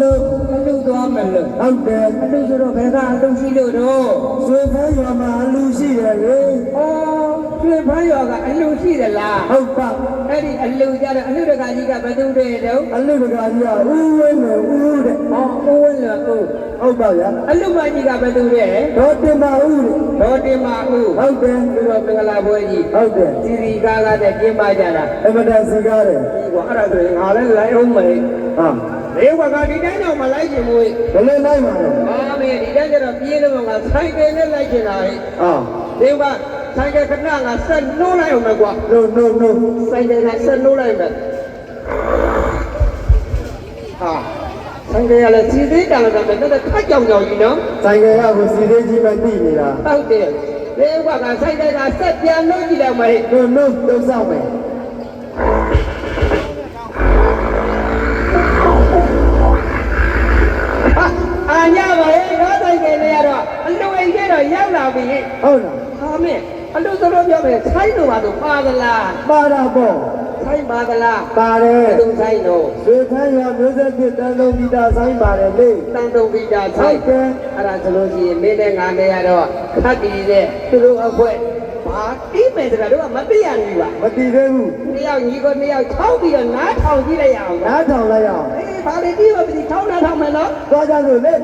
လူသွားမယ်လို့ဟုတ်တယ်အလူဆိုတော့ဘယ်ကအလူရှိလို့တော့ရွှေဖန်းရွာမှာအလူရှိတယ်လေဩရွှေဖန်းရွာကအလူရှိတယ်လားဟုတ်ပါအဲ့ဒီအလူကြတော့အလူတကာကြီးကဘယ်သူတွေတုံးအလူတကာကြီးကဦးဝင်းနဲ့ဦးတဲ့ဩဦးဝင်းနဲ့ဦးဟုတ်ပါဗျာအလူမကြီးကဘယ်သူတွေဒေါ်တင်မဦးဒေါ်တင်မဦးဟုတ်တယ်သူတော်မင်္ဂလာပွဲကြီးဟုတ်တယ်စီရီကားကားတဲ့ကျင်းပကြတာအမတန်စီကားတယ်ဒီကွာအဲ့ဒါဆိုရင်ငါလည်းလိုက်အောင်မယ်ဟာဒီဘကဒီတိုင်းတော့မလိုက်ချင်ဘူးဘယ်လိုလိုက်မှာလဲအာမေဒီတိုင်းကျတော့ပြေးလို့ငါဆိုင်ကယ်နဲ့လိုက်ချင်တာဟဲ့ဒီဘဆိုင်ကယ်ခဏငါဆက်နှိုးလိုက်အောင်မယ်ကွာနိုးဆိုင်ကယ်ကဆက်နှိုးလိုက်မယ်ဟာဆိုင်ကယ်ကလည်းစီသေးတယ်လို့တော့တက်ခတ်ကြောင်ကြီးနော်ဆိုင်ကယ်ကကိုစီသေးကြီးပဲသိနေတာဟုတ်တယ်ဒီဘကဆိုင်ကယ်ကဆက်ပြန်လို့ကြည့်တော့မယ်နိုးတုံးဆောင်မယ်အာညပါလေတော့တိုင်ကြလေရတော့အလူအိမ်ကျတော့ရောက်လာပြီဟုတ်လားဟာမင်းအလူသလိုပြောမယ်ဆိုင်းလို့ပါတော့ပါသလားပါတာပေါ့ဆိုင်းပါသလားပါတယ်သူဆိုင်းတော့ရွှေခမ်းရွာမျိုးဆက်ဖြစ်တန်တုံးဂီတာဆိုင်းပါတယ်လေတန်တုံးဂီတာဆိုင်းတယ်အဲ့ဒါဆိုလို့ရှိရင်မင်းနဲ့ငါနဲ့ရတော့ခတ်တီတဲ့သူတို့အခွဲဘာတီးမယ်ဆိုတာတော့မသိရဘူးပါမသိသေးဘူးနှစ်ယောက်ညီကိုနှစ်ယောက်ထောက်ပြီးတော့နားထောင်ကြည့်လိုက်ရအောင်နားထောင်လိုက်ရအောင်အေးဘာလဲတီးမသိထောင်းနားထောင်မယ်နော်သွားကြစို့လေ